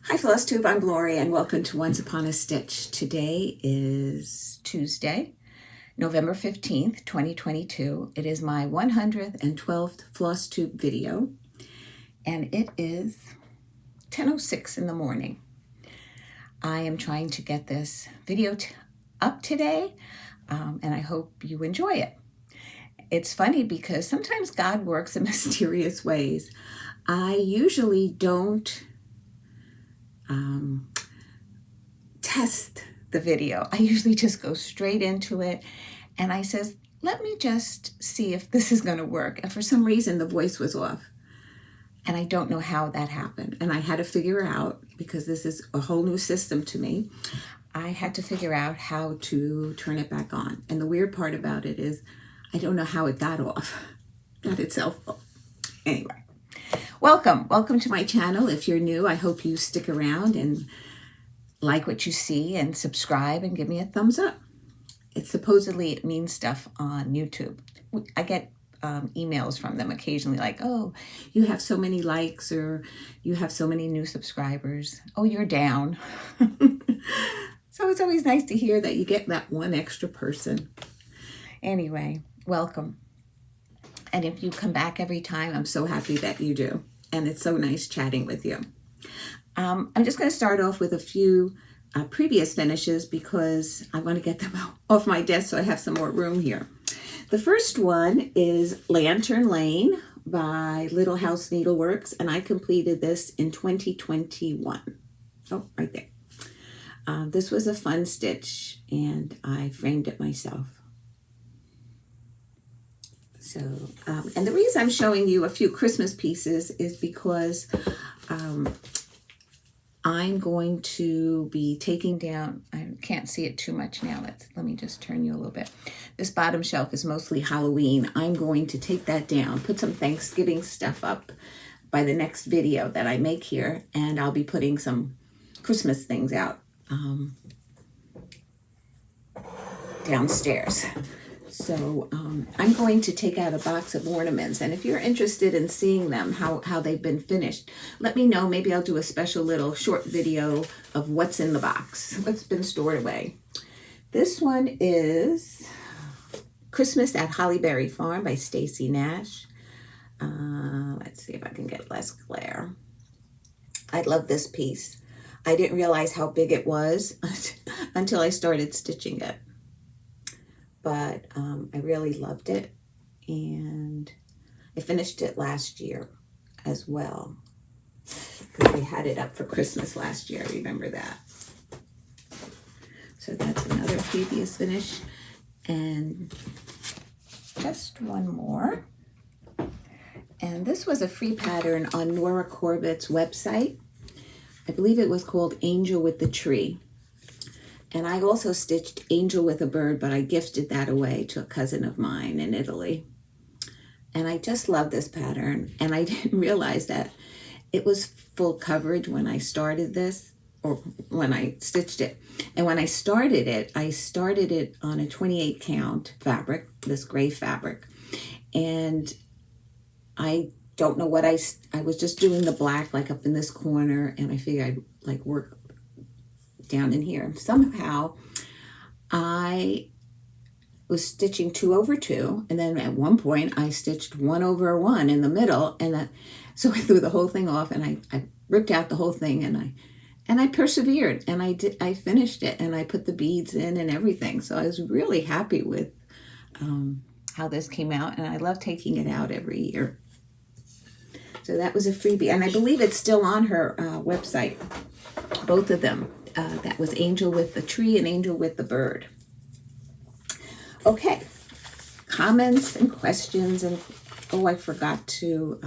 Hi Flosstube, I'm Gloria and welcome to Once Upon a Stitch. Today is Tuesday, November 15th, 2022. It is my 112th Flosstube video and it is 10:06 in the morning. I am trying to get this video up today and I hope you enjoy it. It's funny because sometimes God works in mysterious ways. I usually don't test the video. I usually just go straight into it and I says, let me just see if this is going to work. And for some reason the voice was off and I don't know how that happened. And I had to figure out, because this is a whole new system to me, I had to figure out how to turn it back on. And the weird part about it is I don't know how it got itself off. Anyway. Welcome to my channel. If you're new, I hope you stick around and like what you see and subscribe and give me a thumbs up. It means stuff on YouTube. I get emails from them occasionally like, oh, you have so many likes or you have so many new subscribers. Oh, you're down. So it's always nice to hear that you get that one extra person. Anyway, welcome. And if you come back every time, I'm so happy that you do. And it's so nice chatting with you. I'm just going to start off with a few previous finishes because I want to get them off my desk so I have some more room here. The first one is Lantern Lane by Little House Needleworks, and I completed this in 2021. Oh, right there. This was a fun stitch, and I framed it myself. So, and the reason I'm showing you a few Christmas pieces is because I'm going to be taking down, I can't see it too much now. Let me just turn you a little bit. This bottom shelf is mostly Halloween. I'm going to take that down, put some Thanksgiving stuff up by the next video that I make here, and I'll be putting some Christmas things out downstairs. So I'm going to take out a box of ornaments, and if you're interested in seeing them, how they've been finished, let me know. Maybe I'll do a special little short video of what's in the box, what's been stored away. This one is Christmas at Hollyberry Farm by Stacy Nash. Let's see if I can get less glare. I love this piece. I didn't realize how big it was until I started stitching it. But I really loved it, and I finished it last year as well, because we had it up for Christmas last year. I remember that. So that's another previous finish, and just one more. And this was a free pattern on Nora Corbett's website. I believe it was called Angel with the Tree. And I also stitched Angel with a Bird, but I gifted that away to a cousin of mine in Italy. And I just love this pattern. And I didn't realize that it was full coverage when I started this, or when I stitched it. And when I started it on a 28 count fabric, this gray fabric. And I don't know what I was just doing the black like up in this corner, and I figured I'd like work down in here. Somehow I was stitching 2 over 2, and then at one point I stitched 1 over 1 in the middle, and so I threw the whole thing off, and I ripped out the whole thing, and I persevered, and I finished it, and I put the beads in and everything. So I was really happy with how this came out, and I love taking it out every year. So that was a freebie, and I believe it's still on her website, both of them. That was Angel with the Tree and Angel with the Bird. Okay, comments and questions, and oh, I forgot to,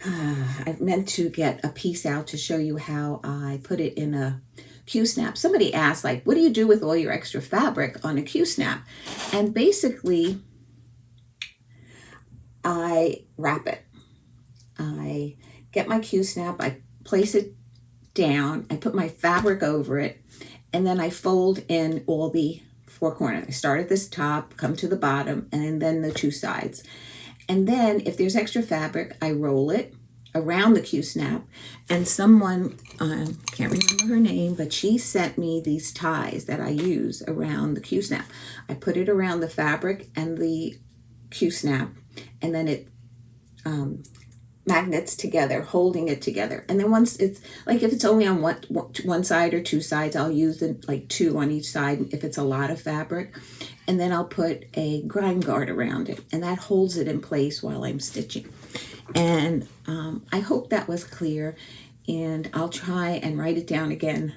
I meant to get a piece out to show you how I put it in a Q-snap. Somebody asked, like, what do you do with all your extra fabric on a Q-snap? And basically, I wrap it. I get my Q-snap, I place it down, I put my fabric over it, and then I fold in all the 4 corners. I start at this top, come to the bottom, and then the 2 sides. And then if there's extra fabric, I roll it around the Q-snap, and someone, can't remember her name, but she sent me these ties that I use around the Q-snap. I put it around the fabric and the Q-snap, and then it magnets together, holding it together. And then once it's like, if it's only on one side or two sides, I'll use the like two on each side if it's a lot of fabric. And then I'll put a grind guard around it, and that holds it in place while I'm stitching. And I hope that was clear, and I'll try and write it down again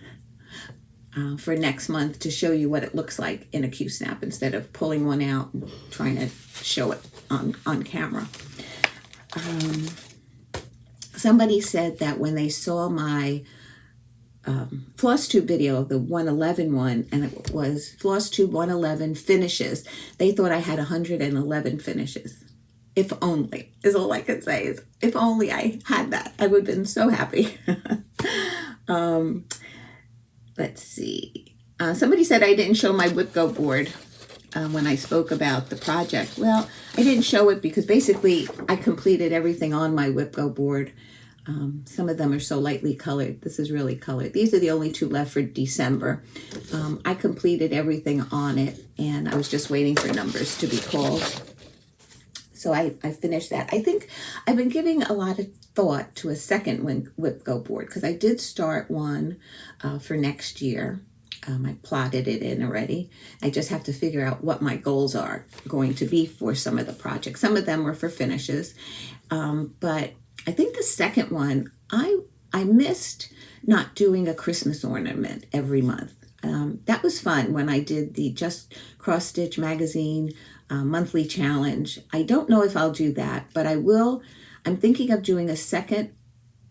for next month to show you what it looks like in a Q-snap instead of pulling one out and trying to show it on camera. Somebody said that when they saw my Flosstube video of the 111 one, and it was Flosstube 111 finishes, they thought I had 111 finishes. If only, is all I can say, is if only I had that, I would have been so happy. Let's see. Somebody said I didn't show my whip go board when I spoke about the project. Well, I didn't show it because basically I completed everything on my whip go board. Some of them are so lightly colored. This is really colored. These are the only two left for December. I completed everything on it, and I was just waiting for numbers to be called. So I finished that. I think I've been giving a lot of thought to a second whip go board, because I did start one for next year. I plotted it in already. I just have to figure out what my goals are going to be for some of the projects. Some of them were for finishes, but I think the second one, I missed not doing a Christmas ornament every month. That was fun when I did the Just Cross Stitch magazine monthly challenge. I don't know if I'll do that, but I will. I'm thinking of doing a second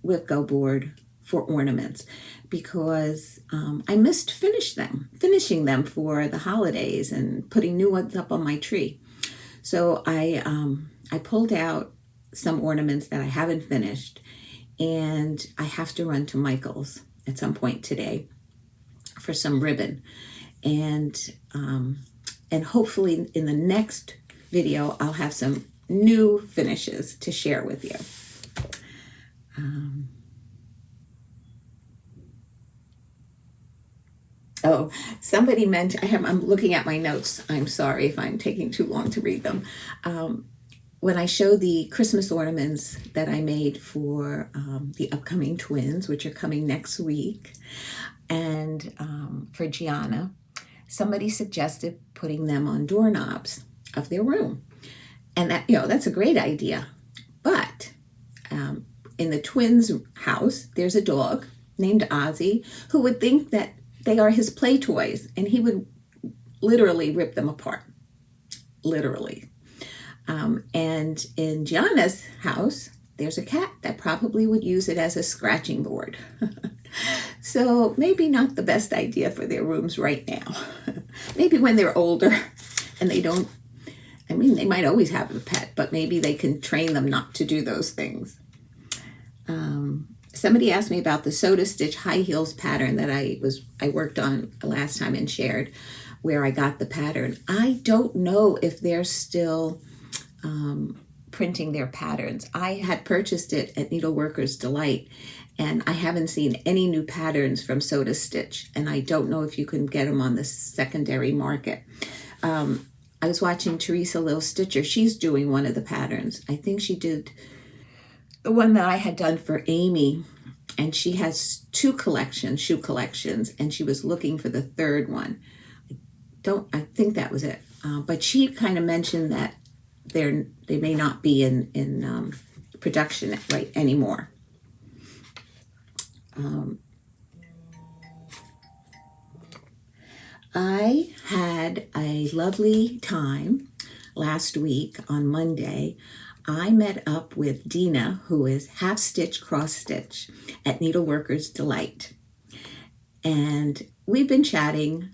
whip go board for ornaments, because I missed finishing them for the holidays and putting new ones up on my tree. So I pulled out some ornaments that I haven't finished, and I have to run to Michael's at some point today for some ribbon, and hopefully in the next video I'll have some new finishes to share with you. Oh, somebody mentioned, I'm looking at my notes. I'm sorry if I'm taking too long to read them. When I show the Christmas ornaments that I made for the upcoming twins, which are coming next week, and for Gianna, somebody suggested putting them on doorknobs of their room. And that, that's a great idea. But in the twins' house, there's a dog named Ozzy who would think that they are his play toys, and he would literally rip them apart. Literally. And in Gianna's house, there's a cat that probably would use it as a scratching board. So maybe not the best idea for their rooms right now. Maybe when they're older and they don't, they might always have a pet, but maybe they can train them not to do those things. Somebody asked me about the Soda Stitch high heels pattern that I worked on last time and shared, where I got the pattern. I don't know if they're still printing their patterns. I had purchased it at Needleworkers Delight, and I haven't seen any new patterns from Soda Stitch, and I don't know if you can get them on the secondary market. I was watching Teresa Lil Stitcher. She's doing one of the patterns. I think she did the one that I had done for Amy, and she has two shoe collections, and she was looking for the third one. I think that was it. But she kind of mentioned that they may not be in production right anymore. I had a lovely time last week on Monday. I met up with Dina, who is Half Stitch Cross Stitch at Needleworkers Delight. And we've been chatting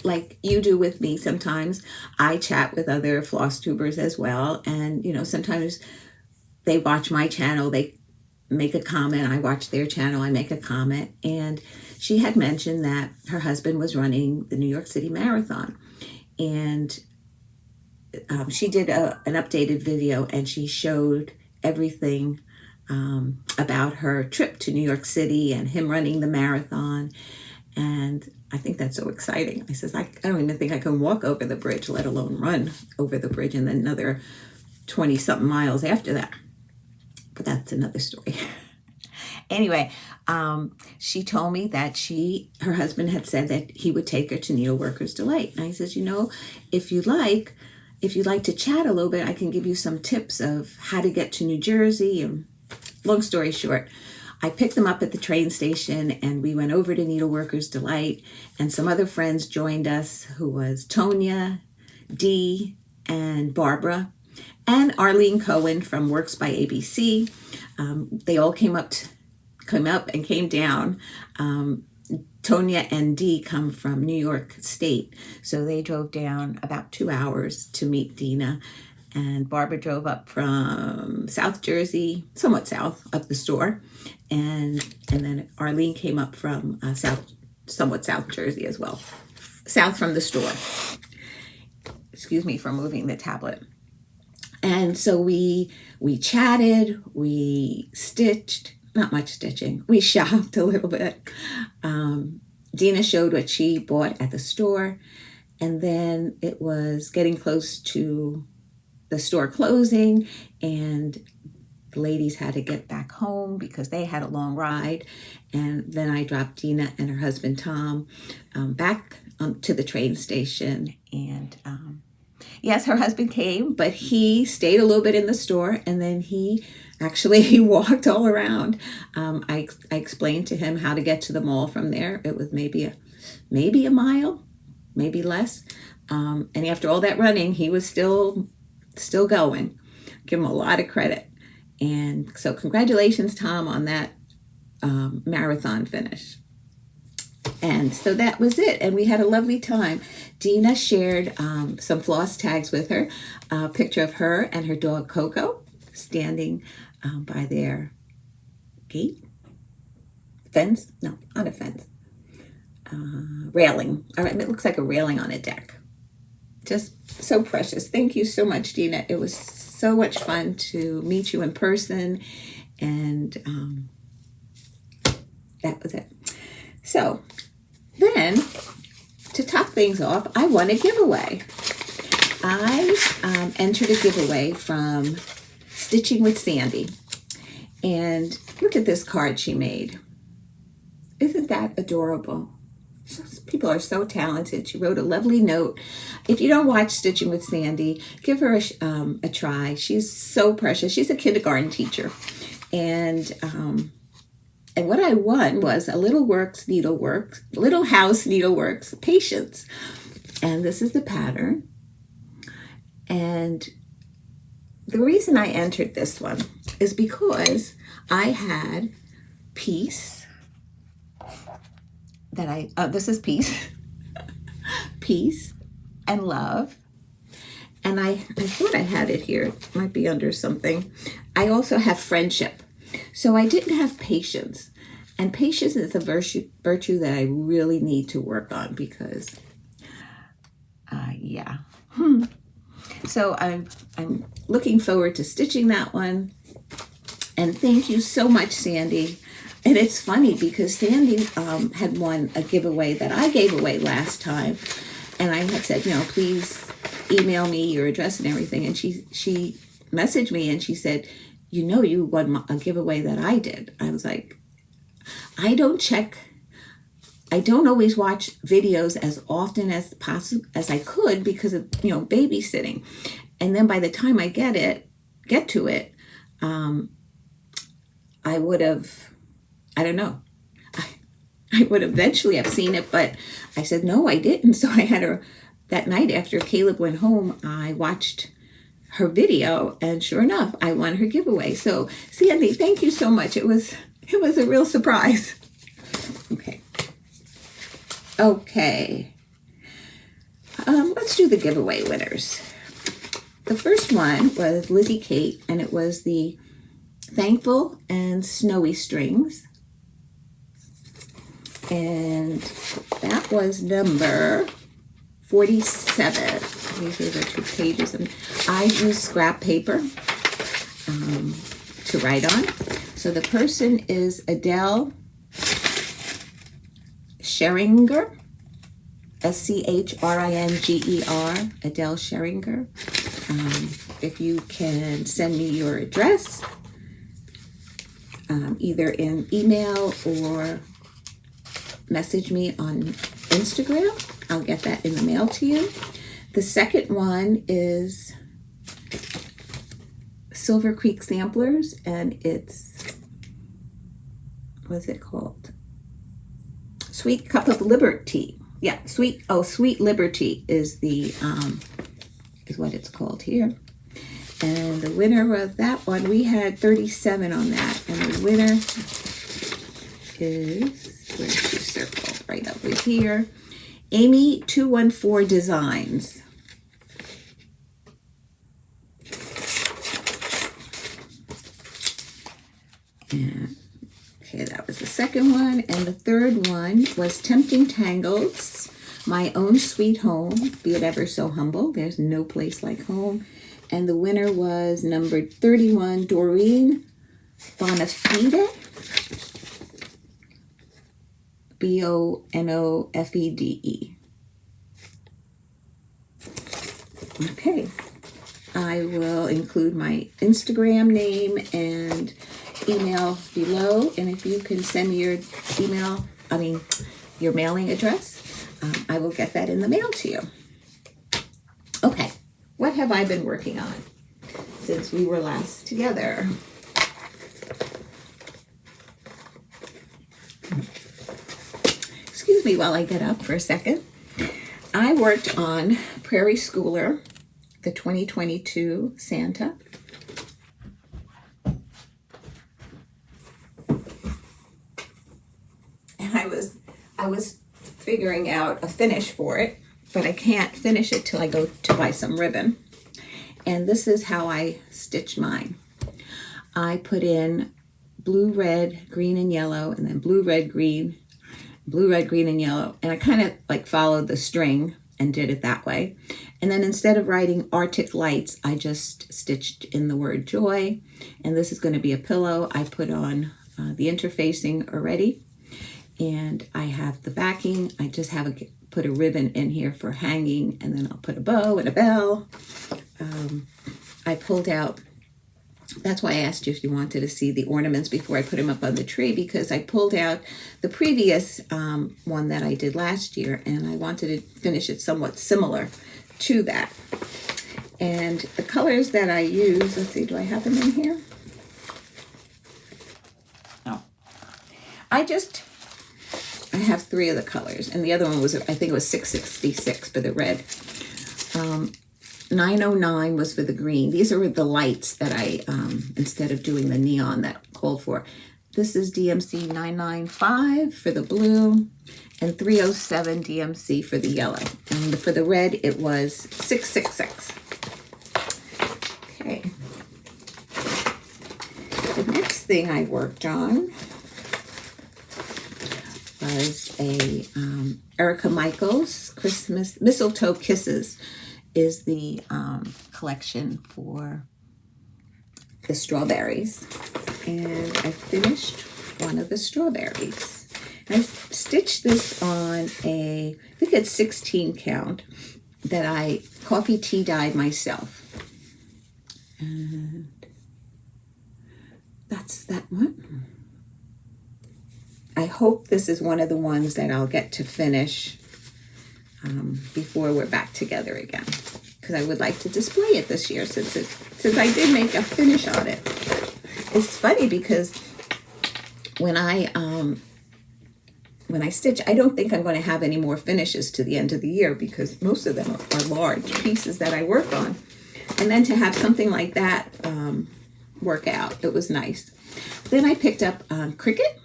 like you do with me sometimes. I chat with other floss tubers as well. And, sometimes they watch my channel, they make a comment, I watch their channel, I make a comment. And she had mentioned that her husband was running the New York City Marathon. And she did an updated video, and she showed everything about her trip to New York City and him running the marathon. And I think that's so exciting. I says, I don't even think I can walk over the bridge, let alone run over the bridge, and then another 20-something miles after that. But that's another story. Anyway, she told me that her husband had said that he would take her to Needleworkers Delight. And I says, if you'd like to chat a little bit, I can give you some tips of how to get to New Jersey. And long story short, I picked them up at the train station and we went over to Needleworkers Delight, and some other friends joined us, who was Tonya, Dee, and Barbara, and Arlene Cohen from Works by ABC. They all came up and came down. Tonya and Dee come from New York State, so they drove down about 2 hours to meet Dina. And Barbara drove up from South Jersey, somewhat south, up the store. And then Arlene came up from somewhat South Jersey as well, south from the store. Excuse me for moving the tablet. And so we chatted, we stitched, not much stitching. We shopped a little bit. Dina showed what she bought at the store. And then it was getting close to the store closing, and the ladies had to get back home because they had a long ride. And then I dropped Dina and her husband Tom back to the train station. And yes, her husband came, but he stayed a little bit in the store, and then he walked all around. I explained to him how to get to the mall from there. It was maybe a mile, maybe less. And after all that running, he was still going. Give him a lot of credit. And so congratulations, Tom, on that marathon finish. And so that was it. And we had a lovely time. Dina shared some floss tags with her, a picture of her and her dog Coco standing by their gate, fence, no, not a fence, railing. All right, it looks like a railing on a deck. Just so precious. Thank you so much, Dina. It was so much fun to meet you in person, and that was it. So then, to top things off, I won a giveaway. I entered a giveaway from Stitching with Sandy. And look at this card she made. Isn't that adorable? People are so talented. She wrote a lovely note. If you don't watch Stitching with Sandy, give her a try. She's so precious. She's a kindergarten teacher. And what I won was a Little House Needleworks Patience. And this is the pattern. And the reason I entered this one is because I had peace. This is peace. Peace and love. And I thought I had it here. It might be under something. I also have friendship. So I didn't have patience. And patience is a virtue that I really need to work on because, yeah. So I'm looking forward to stitching that one. And thank you so much, Sandy. And it's funny because Sandy had won a giveaway that I gave away last time. And I had said, please email me your address and everything. And she messaged me and she said, you won a giveaway that I did. I was like, I don't always watch videos as often as I could because of, babysitting. And then by the time I get to it, I would have, I don't know. I would eventually have seen it, but I said, no, I didn't. So I had that night after Caleb went home, I watched her video, and sure enough, I won her giveaway. So Sandy, thank you so much. It was a real surprise. Okay. Let's do the giveaway winners. The first one was Lizzie Kate, and it was the Thankful and Snowy Strings. And that was number 47. These are the 2 pages. And I use scrap paper to write on. So the person is Adele Scheringer, Schringer, Adele Scheringer. If you can send me your address, either in email or message me on Instagram, I'll get that in the mail to you. The second one is Silver Creek Samplers, and it's, what's it called? Sweet Cup of Liberty. Yeah, Sweet Liberty is the is what it's called here. And the winner of that one, we had 37 on that, and the winner is, where's she circled? Right over here, Amy 214 Designs. And okay, that was the second one. And the third one was Tempting Tangles, My Own Sweet Home, Be It Ever So Humble. There's no place like home. And the winner was number 31, Doreen Bonafide, Bonofede. Okay, I will include my Instagram name and email below, and if you can send me your your mailing address, I will get that in the mail to you. Okay, what have I been working on since we were last together? Excuse me while I get up for a second. I worked on Prairie Schooler, the 2022 Santa. And I was figuring out a finish for it, but I can't finish it till I go to buy some ribbon. And this is how I stitched mine. I put in blue, red, green, and yellow, and then blue, red, green, and yellow. And I kind of like followed the string and did it that way. And then instead of writing Arctic Lights, I just stitched in the word joy. And this is going to be a pillow. I put on the interfacing already. And I have the backing. I just have put a ribbon in here for hanging, and then I'll put a bow and a bell. I pulled out, that's why I asked you if you wanted to see the ornaments before I put them up on the tree, because I pulled out the previous one that I did last year, and I wanted to finish it somewhat similar to that. And the colors that I use, let's see, do I have them in here? No. I have 3 of the colors, and the other one was, I think it was 666 for the red. 909 was for the green. These are the lights that I, instead of doing the neon that called for. This is DMC 995 for the blue, and 307 DMC for the yellow. And for the red, it was 666. Okay. The next thing I worked on was a Erica Michaels Christmas Mistletoe Kisses is the collection for the strawberries. And I finished one of the strawberries. I stitched this on I think it's 16 count that I coffee tea dyed myself. And that's that one. I hope this is one of the ones that I'll get to finish before we're back together again, because I would like to display it this year since I did make a finish on it. It's funny because when I stitch, I don't think I'm going to have any more finishes to the end of the year, because most of them are large pieces that I work on. And then to have something like that work out, it was nice. Then I picked up Cricut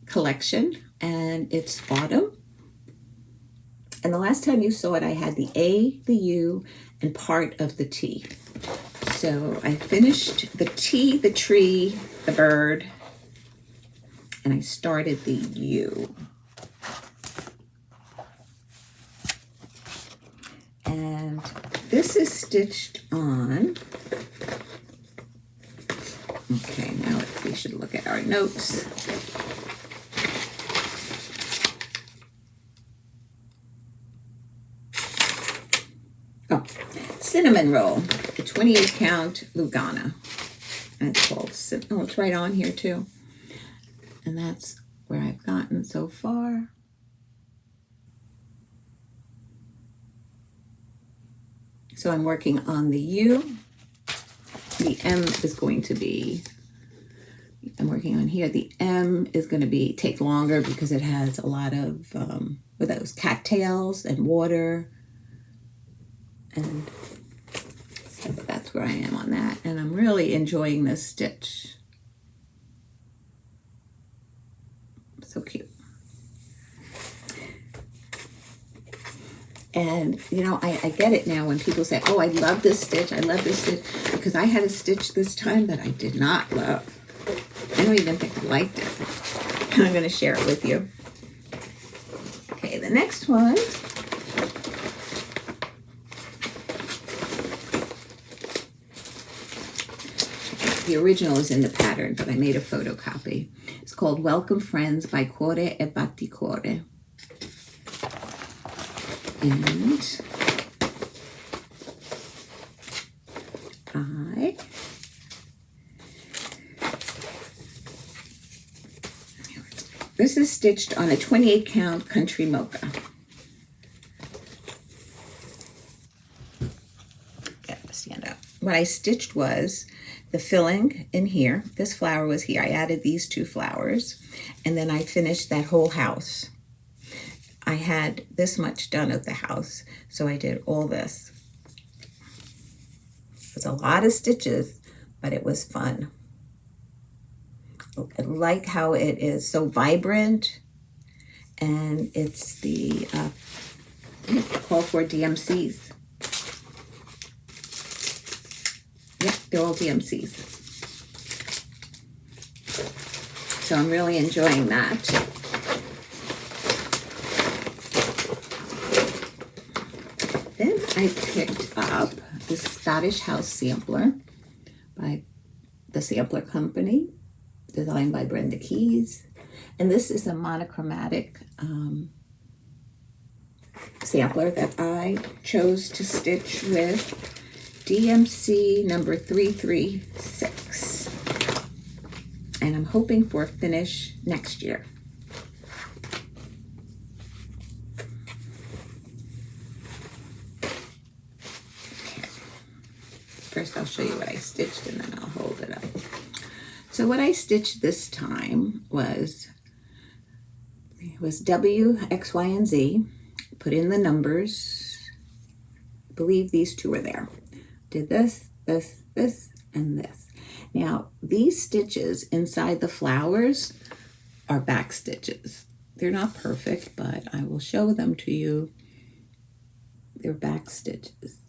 collection, and it's autumn. And the last time you saw it, I had the A, the U, and part of the T. So I finished the T, the tree, the bird, and I started the U. And this is stitched on Okay, now we should look at our notes. Oh, cinnamon roll, the 28 count Lugana. And it's called, oh, it's right on here too. And that's where I've gotten so far. So I'm working on the U. The M is going to be, I'm working on here. The M is going to take longer because it has a lot of with those cattails and water. And so that's where I am on that. And I'm really enjoying this stitch. So cute. And, you know, I get it now when people say, oh, I love this stitch. I love this stitch. Because I had a stitch this time that I did not love. I don't even think I liked it. And I'm going to share it with you. Okay, the next one. The original is in the pattern, but I made a photocopy. It's called Welcome Friends by Cuore e Batticore. And this is stitched on a 28 count country mocha. Get the stand up. What I stitched was the filling in here. This flower was here. I added these 2 flowers, and then I finished that whole house. I had this much done of the house, so I did all this. It was a lot of stitches, but it was fun. I like how it is so vibrant, and it's the call for DMCs. Yep, they're all DMCs. So I'm really enjoying that. Then I picked up this Scottish House sampler by the Sampler Company, designed by Brenda Keys. And this is a monochromatic sampler that I chose to stitch with DMC number 336. And I'm hoping for a finish next year. First I'll show you what I stitched and then I'll hold it up. So what I stitched this time was W, X, Y, and Z. Put in the numbers. I believe these 2 are there. Did this, this, this, and this. Now these stitches inside the flowers are back stitches. They're not perfect, but I will show them to you. They're back stitches.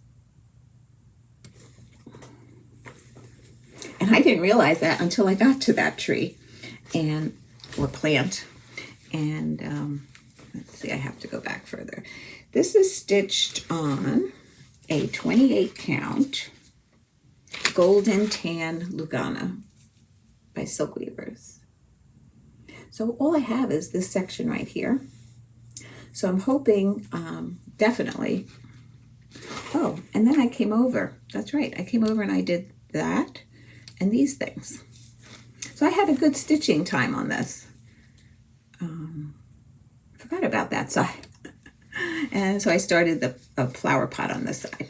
And I didn't realize that until I got to that tree or plant. And let's see, I have to go back further. This is stitched on a 28 count Golden Tan Lugana by Silk Weavers. So all I have is this section right here. So I'm hoping definitely. Oh, and then I came over. That's right. I came over and I did that. And these things. So I had a good stitching time on this. Forgot about that side. And so I started the flower pot on this side,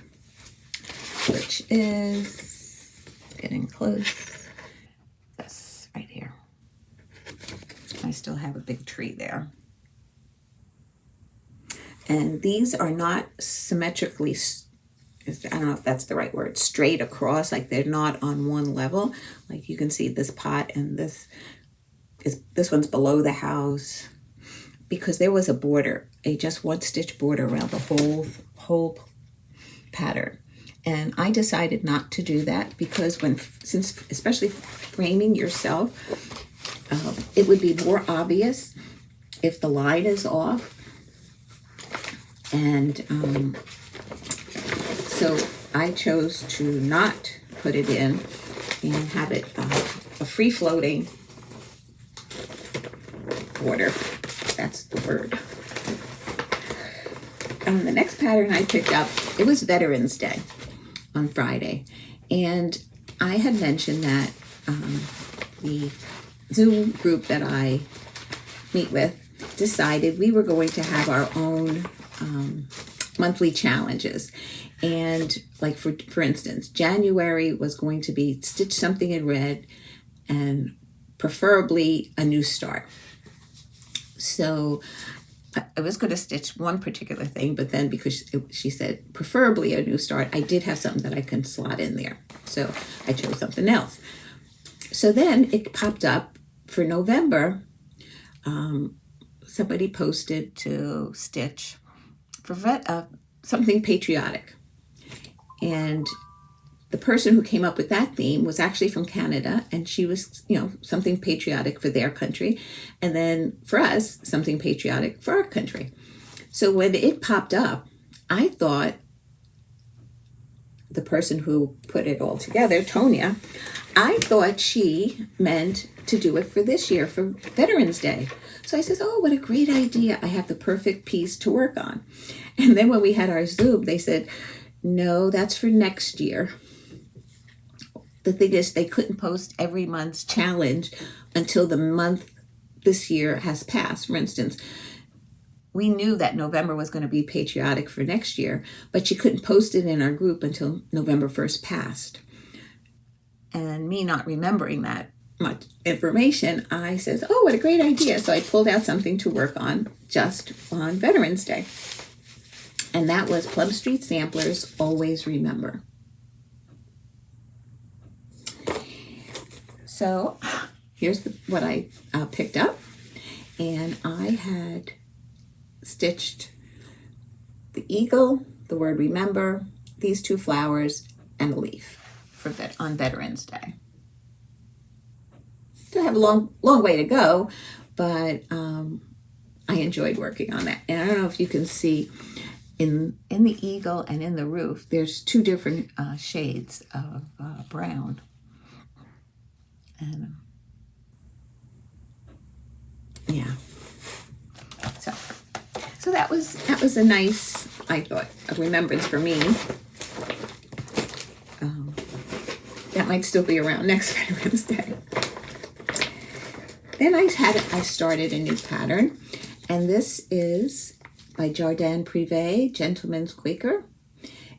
which is getting close. This right here. I still have a big tree there. And these are not symmetrically, I don't know if that's the right word, straight across, like they're not on one level. Like you can see this pot and this one's below the house, because there was a border, a just 1 stitch border around the whole pattern. And I decided not to do that because since especially framing yourself, it would be more obvious if the line is off. And so I chose to not put it in and have it a free-floating border. That's the word. The next pattern I picked up, it was Veterans Day on Friday. And I had mentioned that the Zoom group that I meet with decided we were going to have our own monthly challenges. And like for instance, January was going to be stitch something in red and preferably a new start. So I was going to stitch one particular thing, but then because she said preferably a new start, I did have something that I can slot in there. So I chose something else. So then it popped up for November. Somebody posted to stitch for something patriotic. And the person who came up with that theme was actually from Canada, and she was, something patriotic for their country. And then for us, something patriotic for our country. So when it popped up, I thought the person who put it all together, Tonya, I thought she meant to do it for this year, for Veterans Day. So I said, oh, what a great idea. I have the perfect piece to work on. And then when we had our Zoom, they said, no, that's for next year. The thing is, they couldn't post every month's challenge until the month this year has passed. For instance, we knew that November was going to be patriotic for next year, but she couldn't post it in our group until November 1st passed. And me not remembering that much information, I said, oh, what a great idea. So I pulled out something to work on just on Veterans Day. And that was Plum Street Samplers Always Remember. So here's what I picked up. And I had stitched the eagle, the word remember, these two flowers, and a leaf on Veterans Day. Still have a long way to go, but I enjoyed working on that. And I don't know if you can see in the eagle and in the roof, there's two different shades of brown. And yeah, so that was a nice, I thought, a remembrance for me. That might still be around next Veterans Day. Then I started a new pattern, and this is by Jardin Privé, Gentleman's Quaker.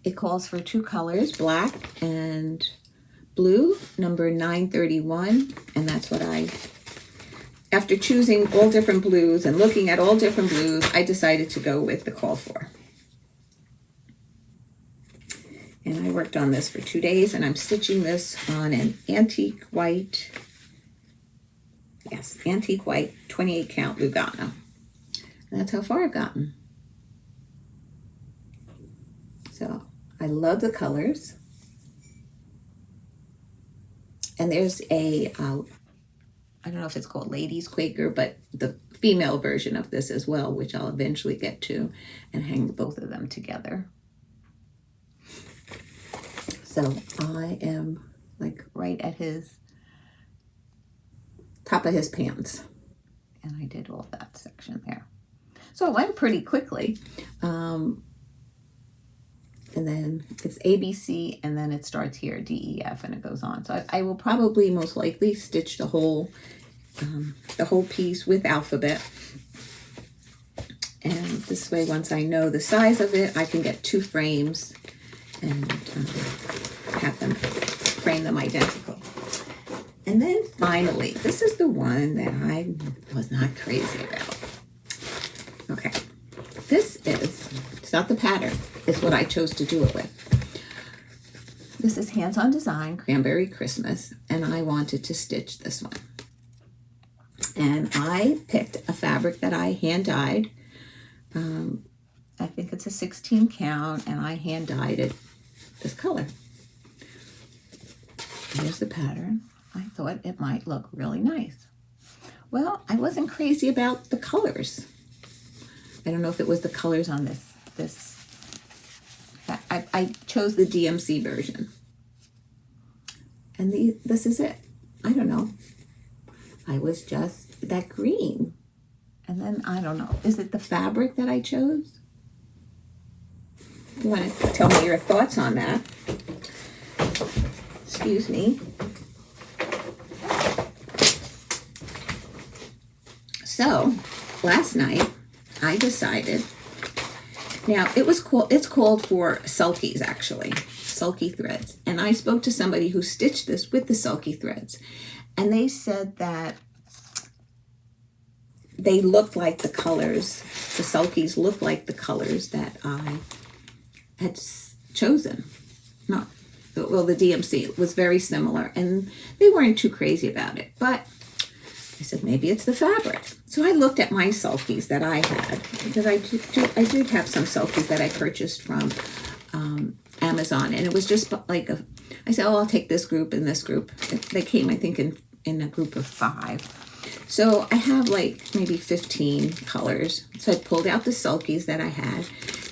It calls for two colors, black and blue, number 931, and that's what after choosing all different blues and looking at all different blues, I decided to go with the call for. And I worked on this for 2 days, and I'm stitching this on an antique white 28 count Lugano. And that's how far I've gotten. So I love the colors. And there's I don't know if it's called Ladies Quaker, but the female version of this as well, which I'll eventually get to and hang both of them together. So I am like right at his top of his pants. And I did all that section there. So it went pretty quickly. And then it's ABC, and then it starts here, DEF, and it goes on. So I will probably most likely stitch the whole piece with alphabet. And this way, once I know the size of it, I can get 2 frames and frame them identical. And then finally, this is the one that I was not crazy about. Okay, it's not the pattern, it's what I chose to do it with. This is Hands On Design, Cranberry Christmas, and I wanted to stitch this one. And I picked a fabric that I hand dyed. I think it's a 16 count, and I hand dyed it this color. Here's the pattern. I thought it might look really nice. Well, I wasn't crazy about the colors. I don't know if it was the colors on this. I chose the DMC version. And this is it. I don't know. I was just that green. And then, I don't know, is it the fabric that I chose? You want to tell me your thoughts on that? Excuse me. So, last night, I decided, now it's called for sulkies actually, sulky threads. And I spoke to somebody who stitched this with the sulky threads. And they said that they looked like the colors, the sulkies looked like the colors that I had chosen. Not, well, the DMC was very similar, and they weren't too crazy about it. But I said, maybe it's the fabric. So I looked at my sulkies that I had, because I did have some sulkies that I purchased from Amazon, and it was just like I said, oh, I'll take this group and this group. They came, I think, in a group of 5. So I have like maybe 15 colors. So I pulled out the sulkies that I had,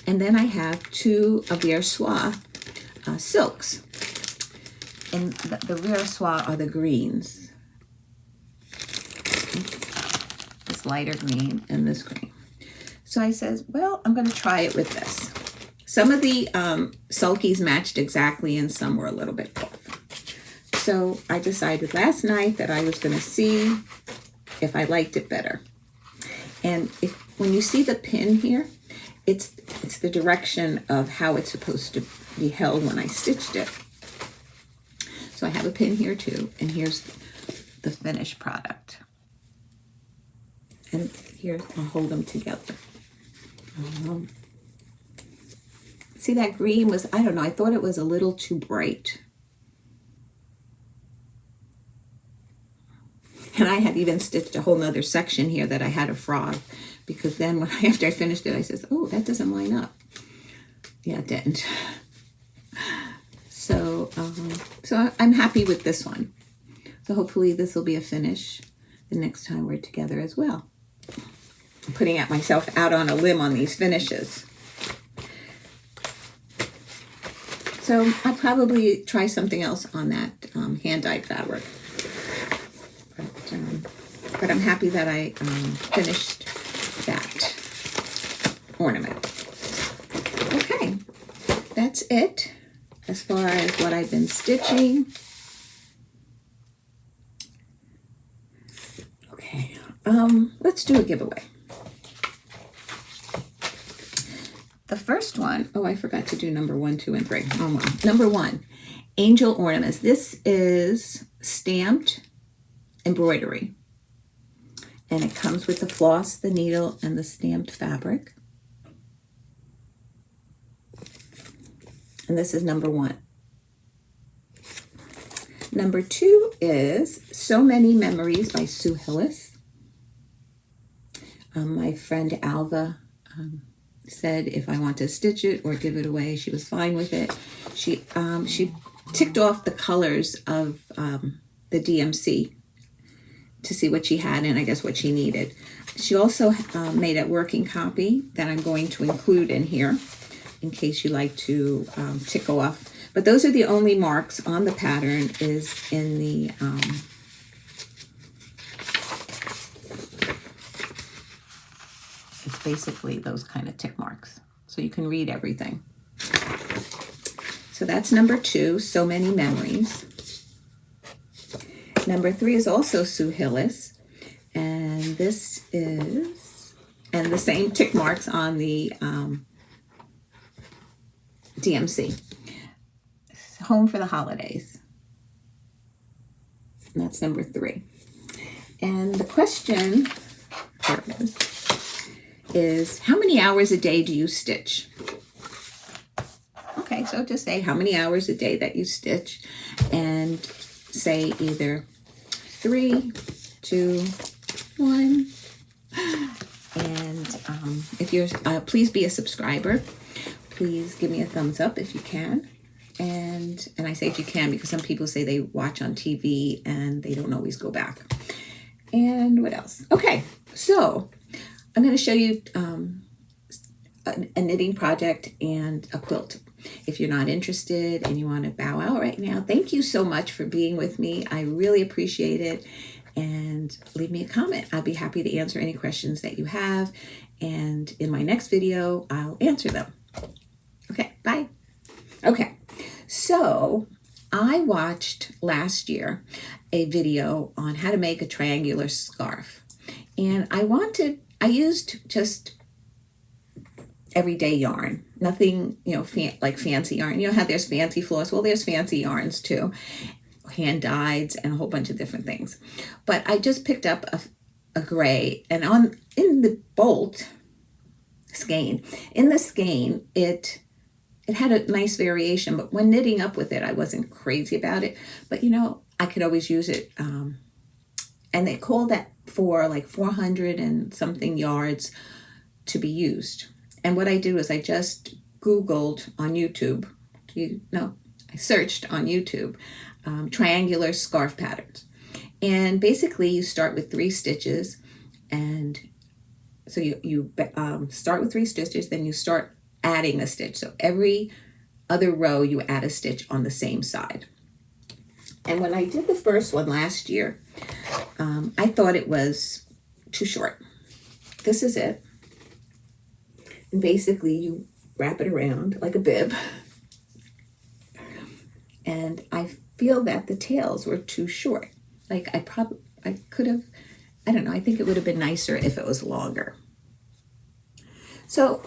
and then I have 2 of the Soie silks. And the Rare Soie are the greens. This lighter green and this green. So I says, well, I'm going to try it with this. Some of the sulkies matched exactly, and some were a little bit off. So I decided last night that I was going to see if I liked it better. And when you see the pin here, it's the direction of how it's supposed to be held when I stitched it. So I have a pin here too, and here's the finished product. And here, I'll hold them together. See, that green was, I don't know, I thought it was a little too bright. And I had even stitched a whole nother section here that I had a frog, because then after I finished it, I said, oh, that doesn't line up. Yeah, it didn't. So I'm happy with this one. So hopefully this will be a finish the next time we're together as well. I'm putting myself out on a limb on these finishes. So I'll probably try something else on that hand-dyed fabric. But I'm happy that I finished that ornament. Okay, that's it as far as what I've been stitching. Okay, let's do a giveaway. The first one, oh, I forgot to do number 1, 2, and 3. Oh, well. Number 1, angel ornaments. This is stamped embroidery. And it comes with the floss, the needle, and the stamped fabric. And this is number 1. Number 2 is So Many Memories by Sue Hillis. My friend Alva said if I want to stitch it or give it away, she was fine with it. She ticked off the colors of the DMC to see what she had and I guess what she needed. She also made a working copy that I'm going to include in here in case you like to tick off. But those are the only marks on the pattern is in the it's basically those kind of tick marks. So you can read everything. So that's number 2, So Many Memories. Number 3 is also Sue Hillis, and this is, and the same tick marks on the DMC. Home for the Holidays. And that's number 3. And the question is how many hours a day do you stitch? Okay, so just say how many hours a day that you stitch, and say either 3, 2, 1. And if you're, please be a subscriber. Please give me a thumbs up if you can. And I say if you can because some people say they watch on TV and they don't always go back. And what else? Okay, so I'm going to show you a knitting project and a quilt. If you're not interested and you want to bow out right now, thank you so much for being with me. I really appreciate it. And leave me a comment. I'll be happy to answer any questions that you have. And in my next video, I'll answer them. Okay, bye. Okay, so I watched last year a video on how to make a triangular scarf. And I used just everyday yarn, nothing, like fancy yarn. You know how there's fancy floss? Well, there's fancy yarns too, hand dyed and a whole bunch of different things. But I just picked up a gray, and in the bolt skein, it had a nice variation, but when knitting up with it, I wasn't crazy about it. But I could always use it. And they called that for like 400 and something yards to be used. And what I did was I just Googled on YouTube, I searched on YouTube, triangular scarf patterns. And basically you start with 3 stitches. And so you start with 3 stitches, then you start adding a stitch. So every other row you add a stitch on the same side. And when I did the first one last year, I thought it was too short. This is it. And basically you wrap it around like a bib. And I feel that the tails were too short. Like I could have, I don't know, I think it would have been nicer if it was longer. So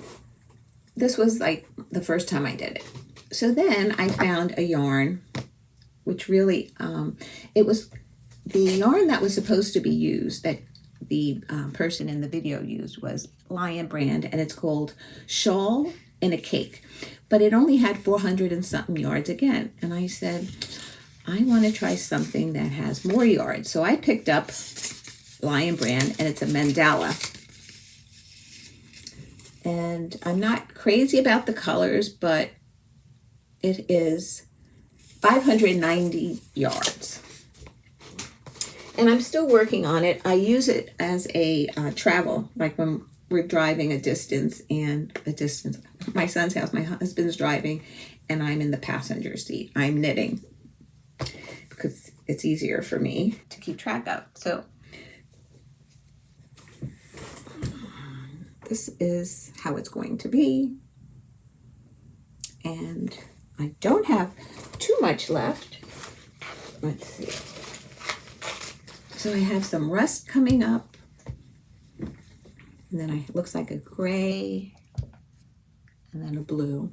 this was like the first time I did it. So then I found a yarn, which really, it was the yarn that was supposed to be used, that the person in the video used, was Lion brand, and it's called Shawl in a Cake. But it only had 400 and something yards again. And I said, I want to try something that has more yards. So I picked up Lion brand, and it's a mandala. And I'm not crazy about the colors, but it is 590 yards. And I'm still working on it. I use it as a travel, like when we're driving a distance, my son's house, my husband's driving, and I'm in the passenger seat. I'm knitting because it's easier for me to keep track of. So this is how it's going to be. And I don't have too much left. Let's see. So I have some rust coming up. And then it looks like a gray. And then a blue.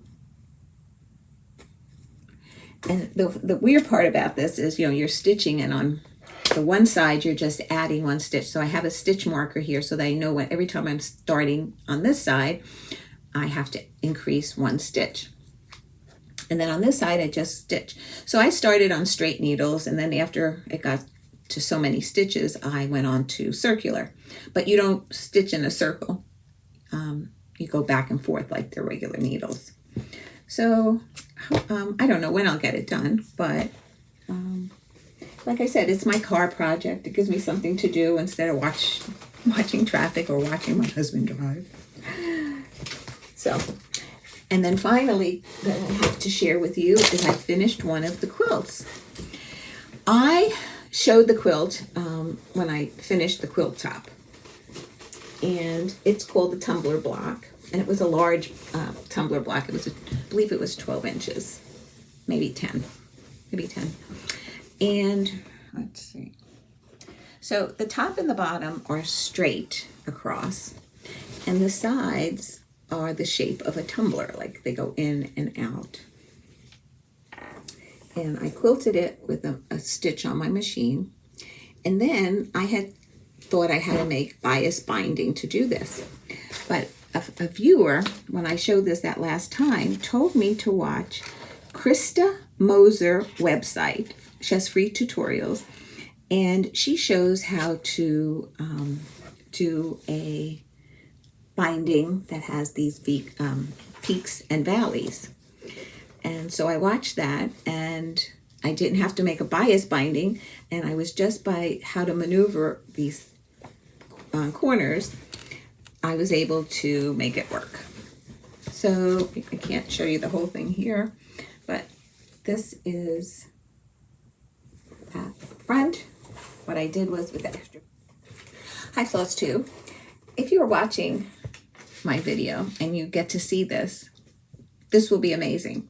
And the weird part about this is, you're stitching, and on the one side, you're just adding 1 stitch. So I have a stitch marker here so that I know every time I'm starting on this side, I have to increase 1 stitch. And then on this side, I just stitch. So I started on straight needles, and then after it got to so many stitches, I went on to circular. But you don't stitch in a circle. You go back and forth like the regular needles. So I don't know when I'll get it done, but like I said, it's my car project. It gives me something to do instead of watching traffic or watching my husband drive. So, and then finally, that I have to share with you is I finished one of the quilts. I showed the quilt when I finished the quilt top. And it's called the tumbler block. And it was a large tumbler block. It was, I believe it was 12 inches, maybe 10. And let's see. So the top and the bottom are straight across. And the sides are the shape of a tumbler, like they go in and out. And I quilted it with a stitch on my machine. And then I had thought I had to make bias binding to do this. But a viewer, when I showed this that last time, told me to watch Krista Moser website. She has free tutorials, and she shows how to do a binding that has these peaks and valleys. And so I watched that, and I didn't have to make a bias binding, and I was just by how to maneuver these corners, I was able to make it work. So I can't show you the whole thing here, but this is that front. What I did was with the extra. Hi Flosstube. If you're watching my video and you get to see this, this will be amazing,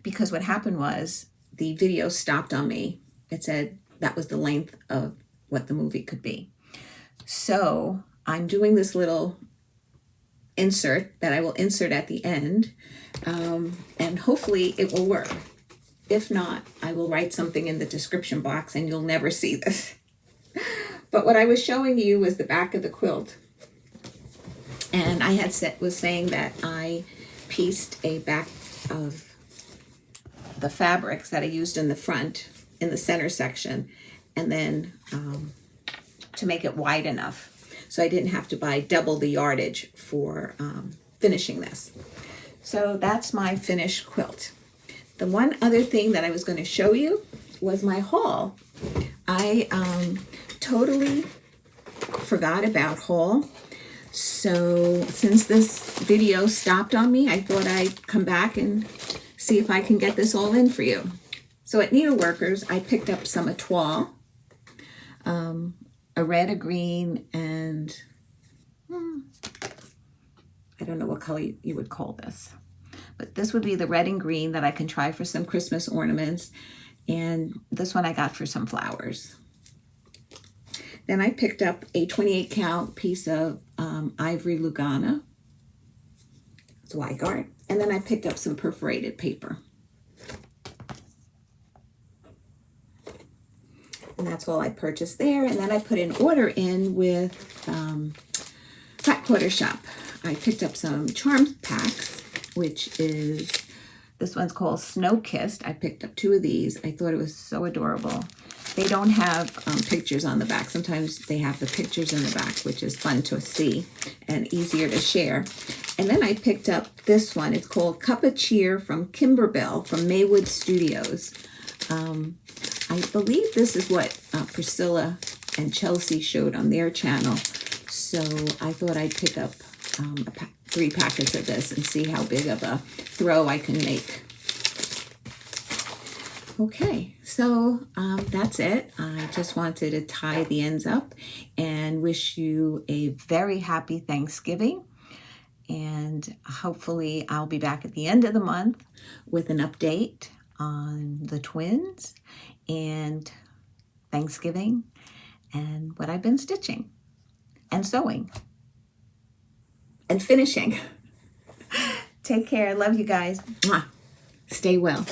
because what happened was the video stopped on me. It said that was the length of what the movie could be. So I'm doing this little insert that I will insert at the end, and hopefully it will work. If not, I will write something in the description box and you'll never see this. But what I was showing you was the back of the quilt. And I was saying that I pieced a back of the fabrics that I used in the front, in the center section, and then to make it wide enough so I didn't have to buy double the yardage for finishing this. So that's my finished quilt. The one other thing that I was going to show you was my haul. I totally forgot about haul. So since this video stopped on me, I thought I'd come back and see if I can get this all in for you. So at Needleworkers, I picked up some etoile, a red, a green, and I don't know what color you would call this. But this would be the red and green that I can try for some Christmas ornaments. And this one I got for some flowers. Then I picked up a 28 count piece of ivory Lugana. It's Weigart. And then I picked up some perforated paper. And that's all I purchased there. And then I put an order in with Fat Quarter Shop. I picked up some charm packs, which is, this one's called Snow Kissed. I picked up 2 of these. I thought it was so adorable. They don't have pictures on the back. Sometimes they have the pictures in the back, which is fun to see and easier to share. And then I picked up this one. It's called Cup of Cheer from Kimberbell from Maywood Studios. I believe this is what Priscilla and Chelsea showed on their channel. So I thought I'd pick up 3 packets of this and see how big of a throw I can make. Okay, so that's it. I just wanted to tie the ends up and wish you a very happy Thanksgiving. And hopefully I'll be back at the end of the month with an update on the twins and Thanksgiving and what I've been stitching and sewing and finishing. Take care. Love you guys. Mwah. Stay well.